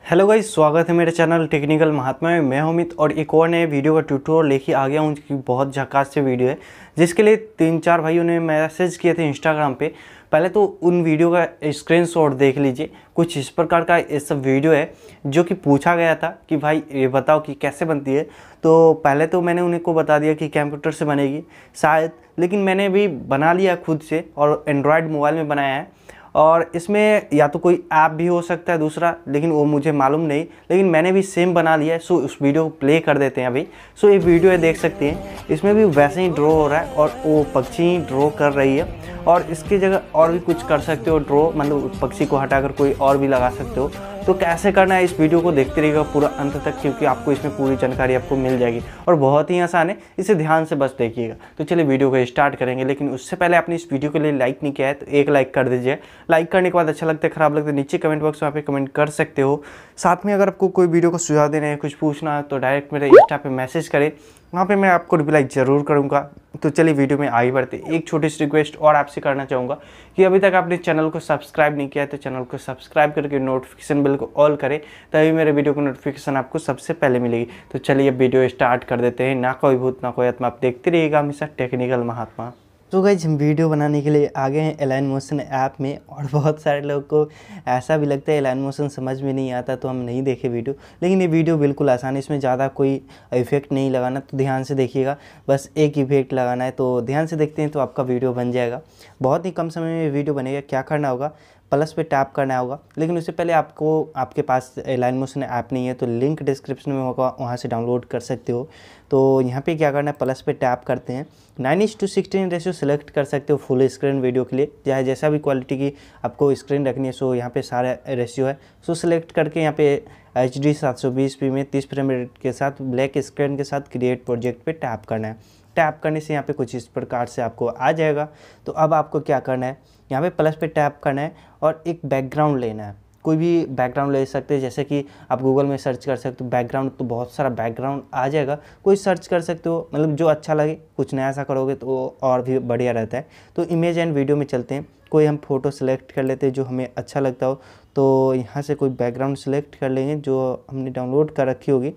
Hello guys, स्वागत है मेरे चैनल टेक्निकल महात्मा में। मैं हूं अमित और एक और नए वीडियो का ट्यूटोरियल लेके आ गया हूं कि बहुत झकास से वीडियो है, जिसके लिए 3-4 भाइयों ने मैसेज किए थे इंस्टाग्राम पे। पहले तो उन वीडियो का स्क्रीनशॉट देख लीजिए। कुछ इस प्रकार का ये सब वीडियो है जो कि पूछा गया था कि भाई ये बताओ कि कैसे बनती है। तो पहले तो मैंने उन्हें को बता दिया कि कंप्यूटर से बनेगी शायद, लेकिन मैंने भी बना लिया खुद से और एंड्रॉयड मोबाइल में बनाया है। और इसमें या तो कोई ऐप भी हो सकता है दूसरा, लेकिन वो मुझे मालूम नहीं, लेकिन मैंने भी सेम बना लिया है। सो उस वीडियो को प्ले कर देते हैं अभी। सो ये वीडियो है, देख सकते हैं, इसमें भी वैसे ही ड्रॉ हो रहा है और वो पक्षी ड्रॉ कर रही है। और इसकी जगह और भी कुछ कर सकते हो ड्रॉ, मतलब पक्षी को हटाकर कोई और भी लगा सकते हो। तो कैसे करना है इस वीडियो को देखते रहिएगा पूरा अंत तक, क्योंकि आपको इसमें पूरी जानकारी आपको मिल जाएगी और बहुत ही आसान है, इसे ध्यान से बस देखिएगा। तो चलिए वीडियो को स्टार्ट करेंगे, लेकिन उससे पहले आपने इस वीडियो के लिए लाइक नहीं किया है तो एक लाइक कर दीजिए। लाइक करने के बाद अच्छा लगता है, खराब लगता है, नीचे कमेंट बॉक्स में आप कमेंट कर सकते हो। साथ में अगर आपको कोई वीडियो का सुझाव देना है, कुछ पूछना है, तो डायरेक्ट मेरे इंस्टा पे मैसेज करें, वहाँ पे मैं आपको रिप्लाई ज़रूर करूँगा। तो चलिए वीडियो में आगे बढ़ते। एक छोटी सी रिक्वेस्ट और आपसे करना चाहूँगा कि अभी तक आपने चैनल को सब्सक्राइब नहीं किया है तो चैनल को सब्सक्राइब करके नोटिफिकेशन बेल को ऑल करें, तभी मेरे वीडियो की नोटिफिकेशन आपको सबसे पहले मिलेगी। तो चलिए वीडियो स्टार्ट कर देते हैं। ना कोई भूत ना कोई आत्मा, आप देखते रहिएगा हमेशा टेक्निकल महात्मा। तो गाइस, हम वीडियो बनाने के लिए आ गए हैं अलाइन मोशन ऐप में। और बहुत सारे लोगों को ऐसा भी लगता है अलाइन मोशन समझ में नहीं आता तो हम नहीं देखे वीडियो, लेकिन ये वीडियो बिल्कुल आसान है। इसमें ज़्यादा कोई इफेक्ट नहीं लगाना, तो ध्यान से देखिएगा। बस एक इफेक्ट लगाना है, तो ध्यान से देखते हैं तो आपका वीडियो बन जाएगा। बहुत ही कम समय में वीडियो बनेगा। क्या करना होगा, प्लस पे टैप करना होगा, लेकिन उससे पहले आपके पास अलाइन मोशन ऐप नहीं है तो लिंक डिस्क्रिप्शन में होगा, वहाँ से डाउनलोड कर सकते हो। तो यहाँ पे क्या करना है, प्लस पे टैप करते हैं। 9:16 रेशियो सेलेक्ट कर सकते हो फुल स्क्रीन वीडियो के लिए, चाहे जैसा भी क्वालिटी की आपको स्क्रीन रखनी है। सो यहाँ पे सारा रेशियो है। सो सेलेक्ट करके यहाँ पे HD 720p में 30 फ्रेम रेट के साथ ब्लैक स्क्रीन के साथ क्रिएट प्रोजेक्ट पे टैप करना है। टैप करने से यहाँ पे कुछ इस प्रकार से आपको आ जाएगा। तो अब आपको क्या करना है, यहाँ पे प्लस पे टैप करना है और एक बैकग्राउंड लेना है। कोई भी बैकग्राउंड ले सकते हैं, जैसे कि आप गूगल में सर्च कर सकते हो बैकग्राउंड, तो बहुत सारा बैकग्राउंड आ जाएगा। कोई सर्च कर सकते हो, मतलब जो अच्छा लगे। कुछ नया सा करोगे तो और भी बढ़िया रहता है। तो इमेज एंड वीडियो में चलते हैं। कोई हम फ़ोटो सेलेक्ट कर लेते हैं जो हमें अच्छा लगता हो। तो यहाँ से कोई बैकग्राउंड सेलेक्ट कर लेंगे जो हमने डाउनलोड कर रखी होगी।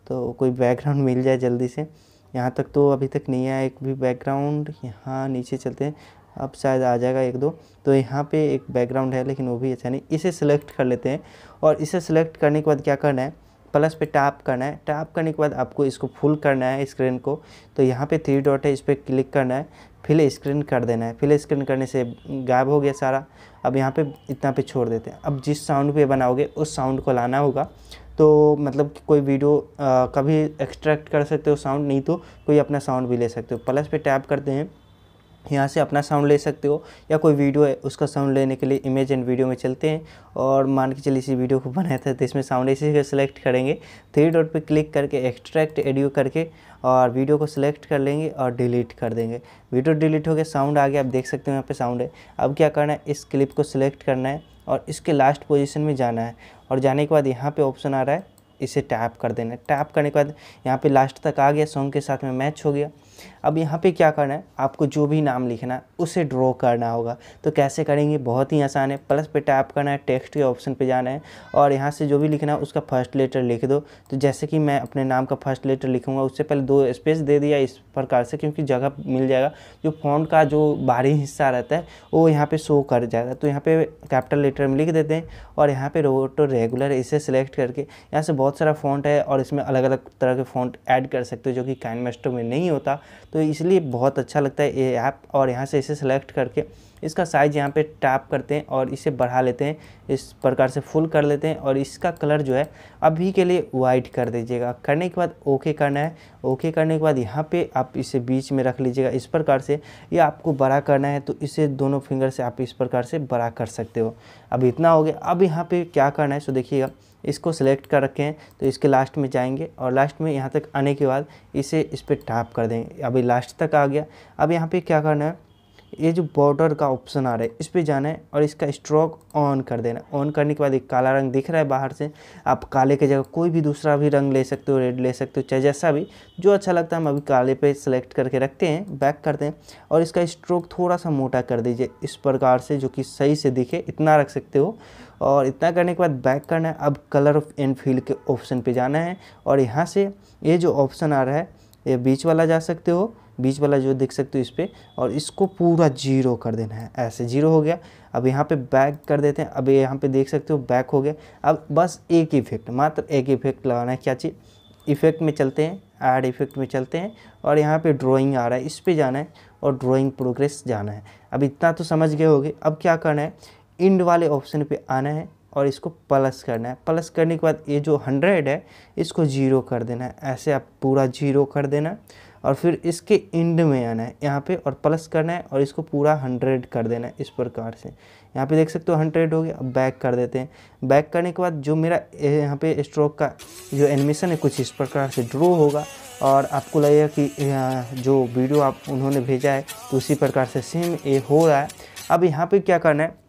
तो कोई बैकग्राउंड मिल जाए जल्दी से। यहाँ तक तो अभी तक नहीं आया एक भी बैकग्राउंड। यहाँ नीचे चलते हैं, अब शायद आ जाएगा एक दो। तो यहाँ पे एक बैकग्राउंड है, लेकिन वो भी अच्छा नहीं। इसे सिलेक्ट कर लेते हैं और इसे सिलेक्ट करने के बाद क्या करना है, प्लस पे टैप करना है। टैप करने के बाद आपको इसको फुल करना है स्क्रीन को। तो यहाँ पे 3 डॉट है, इस पर क्लिक करना है, फिल स्क्रीन कर देना है। फिल स्क्रीन करने से गायब हो गया सारा। अब यहाँ पे इतना पे छोड़ देते हैं। अब जिस साउंड पे बनाओगे उस साउंड को लाना होगा। तो मतलब कि कोई वीडियो कभी एक्सट्रैक्ट कर सकते हो साउंड, नहीं तो कोई अपना साउंड भी ले सकते हो। प्लस पे टैप करते हैं, यहाँ से अपना साउंड ले सकते हो, या कोई वीडियो है उसका साउंड लेने के लिए इमेज एंड वीडियो में चलते हैं। और मान के चलिए इसी वीडियो को बनाया था तो इसमें साउंड इसी को सिलेक्ट करेंगे। 3 डॉट पे क्लिक करके एक्सट्रैक्ट ऑडियो करके और वीडियो को सिलेक्ट कर लेंगे और डिलीट कर देंगे। वीडियो डिलीट हो गया, साउंड आ गया। आप देख सकते हो यहाँ पे साउंड है। अब क्या करना है, इस क्लिप को सिलेक्ट करना है और इसके लास्ट पोजीशन में जाना है। और जाने के बाद यहाँ पे ऑप्शन आ रहा है, इसे टैप कर देना है। टैप करने के बाद यहाँ पे लास्ट तक आ गया, सॉन्ग के साथ में मैच हो गया। अब यहाँ पे क्या करना है, आपको जो भी नाम लिखना है उसे ड्रॉ करना होगा। तो कैसे करेंगे, बहुत ही आसान है। प्लस पे टैप करना है, टेक्स्ट के ऑप्शन पे जाना है और यहाँ से जो भी लिखना है उसका फर्स्ट लेटर लिख दो। तो जैसे कि मैं अपने नाम का फर्स्ट लेटर लिखूँगा, उससे पहले 2 स्पेस दे दिया इस प्रकार से, क्योंकि जगह मिल जाएगा। जो फॉन्ट का जो बाहरी हिस्सा रहता है वो यहाँ पे शो कर जाएगा। तो यहाँ पे कैपिटल लेटर में लिख देते हैं और यहाँ पे ऑटो रेगुलर इसे सिलेक्ट करके यहाँ से बहुत सारा फॉन्ट है और इसमें अलग अलग तरह के फॉन्ट ऐड कर सकते हो, जो कि काइनमास्टर में नहीं होता। तो इसलिए बहुत अच्छा लगता है ये ऐप। और यहाँ से इसे सेलेक्ट करके इसका साइज़ यहाँ पे टैप करते हैं और इसे बढ़ा लेते हैं, इस प्रकार से फुल कर लेते हैं। और इसका कलर जो है अभी के लिए वाइट कर दीजिएगा। करने के बाद ओके करना है। ओके करने के बाद यहाँ पे आप इसे बीच में रख लीजिएगा इस प्रकार से। ये आपको बड़ा करना है तो इसे दोनों फिंगर से आप इस प्रकार से बड़ा कर सकते हो। अब इतना हो गया। अब यहाँ पे क्या करना है, सो देखिएगा, इसको सिलेक्ट कर रखे हैं तो इसके लास्ट में जाएंगे और लास्ट में यहाँ तक आने के बाद इसे इस पर टैप कर देंगे। अभी लास्ट तक आ गया। अब यहाँ पे क्या करना है, ये जो बॉर्डर का ऑप्शन आ रहा है इस पे जाना है और इसका स्ट्रोक ऑन कर देना। ऑन करने के बाद एक काला रंग दिख रहा है बाहर से, आप काले की जगह कोई भी दूसरा भी रंग ले सकते हो, रेड ले सकते हो, चाहे जैसा भी जो अच्छा लगता है। हम अभी काले पे सेलेक्ट करके रखते हैं, बैक करते हैं और इसका स्ट्रोक थोड़ा सा मोटा कर दीजिए इस प्रकार से, जो कि सही से दिखे, इतना रख सकते हो। और इतना करने के बाद बैक करना है। अब कलर एंड फील के ऑप्शन पे जाना है और यहाँ से ये जो ऑप्शन आ रहा है ये बीच वाला जा सकते हो, बीच वाला जो देख सकते हो इस पर, और इसको पूरा 0 कर देना है। ऐसे 0 हो गया। अब यहाँ पे बैक कर देते हैं। अब यहाँ पे देख सकते हो बैक हो गया। अब बस एक इफेक्ट, मात्र एक इफेक्ट लगाना है। क्या चीज़? इफेक्ट में चलते हैं, ऐड इफेक्ट में चलते हैं और यहाँ पे ड्राइंग आ रहा है, इस पे जाना है और ड्राइंग प्रोग्रेस जाना है। अब इतना तो समझ गए होगे। अब क्या करना है, इंड वाले ऑप्शन पे आना है और इसको प्लस करना है। प्लस करने के बाद ये जो 100 है इसको 0 कर देना है। ऐसे आप पूरा 0 कर देना और फिर इसके इंड में आना है यहाँ पे और प्लस करना है और इसको पूरा 100 कर देना है इस प्रकार से। यहाँ पे देख सकते हो 100 हो गया। अब बैक कर देते हैं। बैक करने के बाद जो मेरा यहाँ पे स्ट्रोक का जो एनिमेशन है कुछ इस प्रकार से ड्रॉ होगा और आपको लगेगा कि जो वीडियो आप उन्होंने भेजा है तो उसी प्रकार से सेम ये हो रहा है। अब यहाँ पे क्या करना है,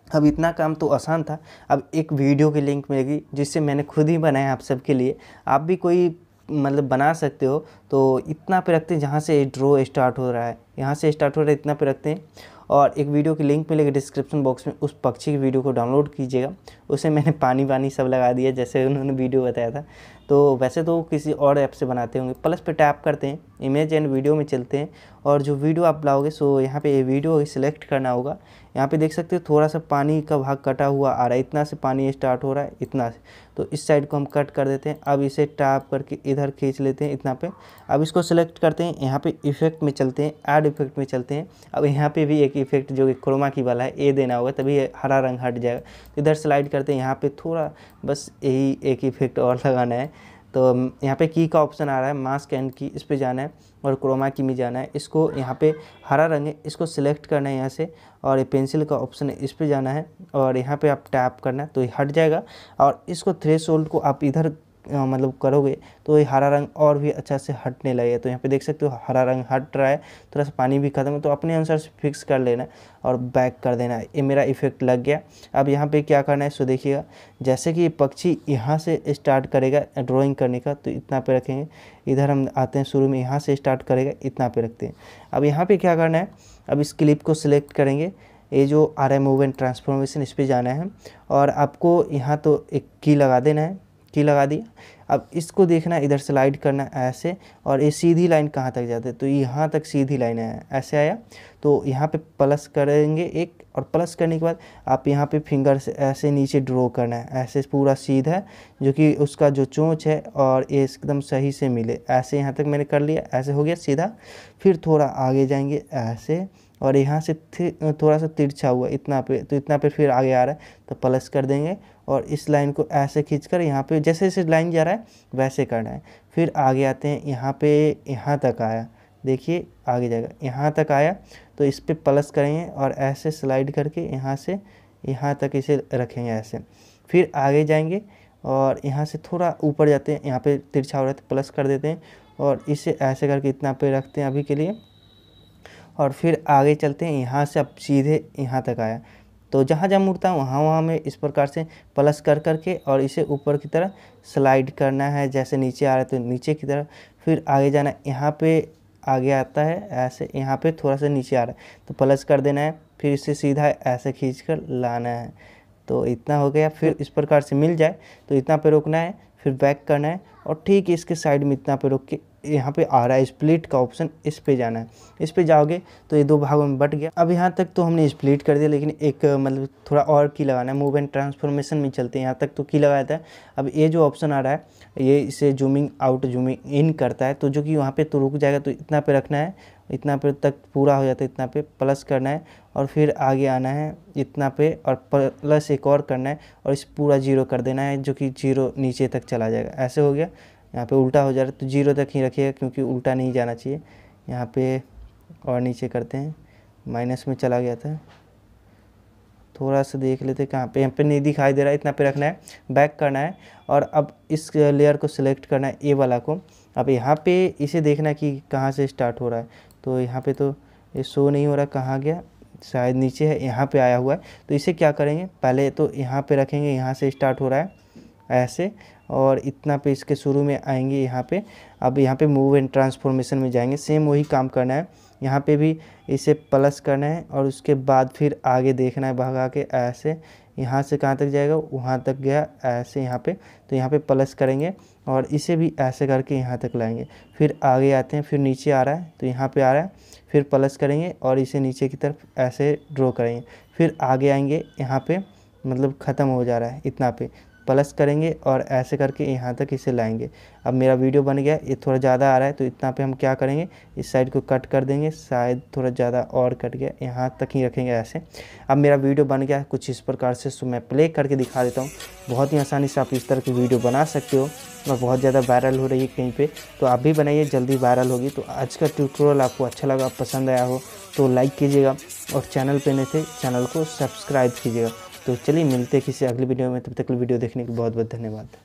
अब इतना काम तो आसान था। अब एक वीडियो की लिंक मिलेगी जिससे मैंने खुद ही बनाया आप सबके लिए। आप भी कोई मतलब बना सकते हो। तो इतना पे रखते हैं जहाँ से ड्रॉ स्टार्ट हो रहा है, यहाँ से स्टार्ट हो रहा है, इतना पे रखते हैं। और एक वीडियो की लिंक मिलेगी डिस्क्रिप्शन बॉक्स में, उस पक्षी की वीडियो को डाउनलोड कीजिएगा। उसे मैंने पानी वानी सब लगा दिया जैसे उन्होंने वीडियो बताया था। तो वैसे तो किसी और ऐप से बनाते होंगे। प्लस पे टैप करते हैं, इमेज एंड वीडियो में चलते हैं और जो वीडियो आप लाओगे सो यहाँ पे ये वीडियो सिलेक्ट करना होगा। यहाँ पे देख सकते हो थोड़ा सा पानी का भाग कटा हुआ आ रहा है, इतना से पानी स्टार्ट हो रहा है, इतना से। तो इस साइड को हम कट कर देते हैं। अब इसे टैप करके इधर खींच लेते हैं इतना पे। अब इसको सिलेक्ट करते हैं, यहाँ पे इफेक्ट में चलते हैं, ऐड इफेक्ट में चलते हैं। अब यहाँ पे भी एक इफेक्ट जो कि क्रोमा की वाला है ये देना होगा, तभी ये हरा रंग हट जाएगा। तो इधर स्लाइड करते हैं, यहाँ पे थोड़ा बस यही एक इफेक्ट और लगाना है। तो यहाँ पे की का ऑप्शन आ रहा है, मास्क एंड की, इस पे जाना है और क्रोमा की में जाना है। इसको यहाँ पे हरा रंग है, इसको सिलेक्ट करना है यहाँ से और ये पेंसिल का ऑप्शन है, इस पे जाना है और यहाँ पे आप टैप करना है तो ये हट जाएगा। और इसको थ्रेशोल्ड को आप इधर मतलब करोगे तो ये हरा रंग और भी अच्छा से हटने लगेगा। तो यहाँ पे देख सकते हो हरा रंग हट रहा है, थोड़ा सा पानी भी खत्म है। तो अपने अनुसार से फिक्स कर लेना है और बैक कर देना है। ये मेरा इफेक्ट लग गया। अब यहाँ पे क्या करना है सो देखिएगा, जैसे कि ये पक्षी यहाँ से स्टार्ट करेगा ड्राइंग करने का तो इतना पे रखेंगे। इधर हम आते हैं शुरू में, यहाँ से स्टार्ट करेगा इतना पे रखते हैं। अब यहाँ पे क्या करना है, अब इस क्लिप को सिलेक्ट करेंगे, ये जो आ रहा है मूव एंड ट्रांसफॉर्मेशन, इस पर जाना है और आपको यहाँ तो एक की लगा देना है। की लगा दिया। अब इसको देखना है, इधर स्लाइड करना है ऐसे और ये सीधी लाइन कहाँ तक जाते हैं तो यहाँ तक सीधी लाइन है, ऐसे आया। तो यहाँ पे प्लस करेंगे एक और प्लस करने के बाद आप यहाँ पे फिंगर से ऐसे नीचे ड्रॉ करना है, ऐसे पूरा सीधा जो कि उसका जो चोंच है और ये एकदम सही से मिले। ऐसे यहाँ तक मैंने कर लिया, ऐसे हो गया सीधा। फिर थोड़ा आगे जाएंगे ऐसे और यहाँ से थोड़ा सा तिरछा हुआ इतना पे, तो इतना पे फिर आगे आ रहा है तो प्लस कर देंगे और इस लाइन को ऐसे खींचकर यहाँ पे जैसे जैसे लाइन जा रहा है वैसे करना है। फिर आगे आते हैं, यहाँ पे यहाँ तक आया, देखिए आगे जाएगा, यहाँ तक आया तो इस पे प्लस करेंगे और ऐसे स्लाइड करके यहाँ से यहाँ तक इसे रखेंगे ऐसे। फिर आगे जाएंगे और यहाँ से थोड़ा ऊपर जाते हैं, यहाँ पे तिरछा हो रहा है तो प्लस कर देते हैं और इसे ऐसे करके इतना पे रखते हैं अभी के लिए। और फिर आगे चलते हैं, यहाँ से अब सीधे यहाँ तक आया तो जहाँ जहाँ मुड़ता है वहाँ वहाँ में इस प्रकार से प्लस कर करके और इसे ऊपर की तरह स्लाइड करना है। जैसे नीचे आ रहा है तो नीचे की तरफ, फिर आगे जाना है, यहाँ पे आगे आता है ऐसे, यहाँ पे थोड़ा सा नीचे आ रहा है तो प्लस कर देना है। फिर इसे सीधा ऐसे खींच कर लाना है। तो इतना हो गया। फिर इस प्रकार से मिल जाए तो इतना पे रोकना है, फिर बैक करना है और ठीक इसके साइड में इतना पे रोक के यहाँ पे आ रहा है स्प्लिट का ऑप्शन, इस पे जाना है। इस पे जाओगे तो ये दो भागों में बट गया। अब यहाँ तक तो हमने स्प्लिट कर दिया, लेकिन एक मतलब थोड़ा और की लगाना है। मूव एंड ट्रांसफॉर्मेशन में चलते हैं, यहाँ तक तो की लगाया था। अब ये जो ऑप्शन आ रहा है ये इसे जूमिंग आउट जूमिंग इन करता है, तो जो कि वहाँ पे तो रुक जाएगा तो इतना पे रखना है, इतना पे तक पूरा हो जाता है, इतना पे प्लस करना है और फिर आगे आना है इतना पे और प्लस एक और करना है और इस पूरा 0 कर देना है, जो कि 0 नीचे तक चला जाएगा। ऐसे हो गया। यहाँ पे उल्टा हो जा रहा है तो 0 तक ही रखिएगा क्योंकि उल्टा नहीं जाना चाहिए। यहाँ पे और नीचे करते हैं, माइनस में चला गया था, थोड़ा सा देख लेते हैं कहाँ पे। यहाँ पे नहीं दिखाई दे रहा है, इतना पे रखना है, बैक करना है और अब इस लेयर को सिलेक्ट करना है, ए वाला को। अब यहाँ पे इसे देखना है कि कहाँ से स्टार्ट हो रहा है। तो यहाँ पे तो ये शो नहीं हो रहा, कहाँ गया, शायद नीचे है, यहाँ पे आया हुआ है। तो इसे क्या करेंगे, पहले तो यहाँ पे रखेंगे, यहाँ से स्टार्ट हो रहा है ऐसे, और इतना पे इसके शुरू में आएंगे यहाँ पे। अब यहाँ पे मूव एंड ट्रांसफॉर्मेशन में जाएंगे, सेम वही काम करना है, यहाँ पे भी इसे प्लस करना है और उसके बाद फिर आगे देखना है भगा के ऐसे, यहाँ से कहाँ तक जाएगा, वहाँ तक गया ऐसे यहाँ पे। तो यहाँ पे प्लस करेंगे और इसे भी ऐसे करके यहाँ तक लाएंगे। फिर आगे आते हैं, फिर नीचे आ रहा है तो यहाँ पे आ रहा है, फिर प्लस करेंगे और इसे नीचे की तरफ ऐसे ड्रॉ करेंगे। फिर आगे आएंगे, यहाँ पे मतलब ख़त्म हो जा रहा है इतना पे, प्लस करेंगे और ऐसे करके यहाँ तक इसे लाएंगे। अब मेरा वीडियो बन गया, ये थोड़ा ज़्यादा आ रहा है तो इतना पे हम क्या करेंगे, इस साइड को कट कर देंगे, शायद थोड़ा ज़्यादा और कट गया, यहाँ तक ही रखेंगे ऐसे। अब मेरा वीडियो बन गया कुछ इस प्रकार से, सो मैं प्ले करके दिखा देता हूँ। बहुत ही आसानी से आप इस तरह की वीडियो बना सकते हो और बहुत ज़्यादा वायरल हो रही है कहीं पे, तो आप भी बनाइए, जल्दी वायरल होगी। तो आज का ट्यूटोरियल आपको अच्छा लगा, पसंद आया हो तो लाइक कीजिएगा और चैनल पे नहीं थे चैनल को सब्सक्राइब कीजिएगा। तो चलिए मिलते हैं किसी अगली वीडियो में, तब तक वीडियो देखने के बहुत बहुत धन्यवाद।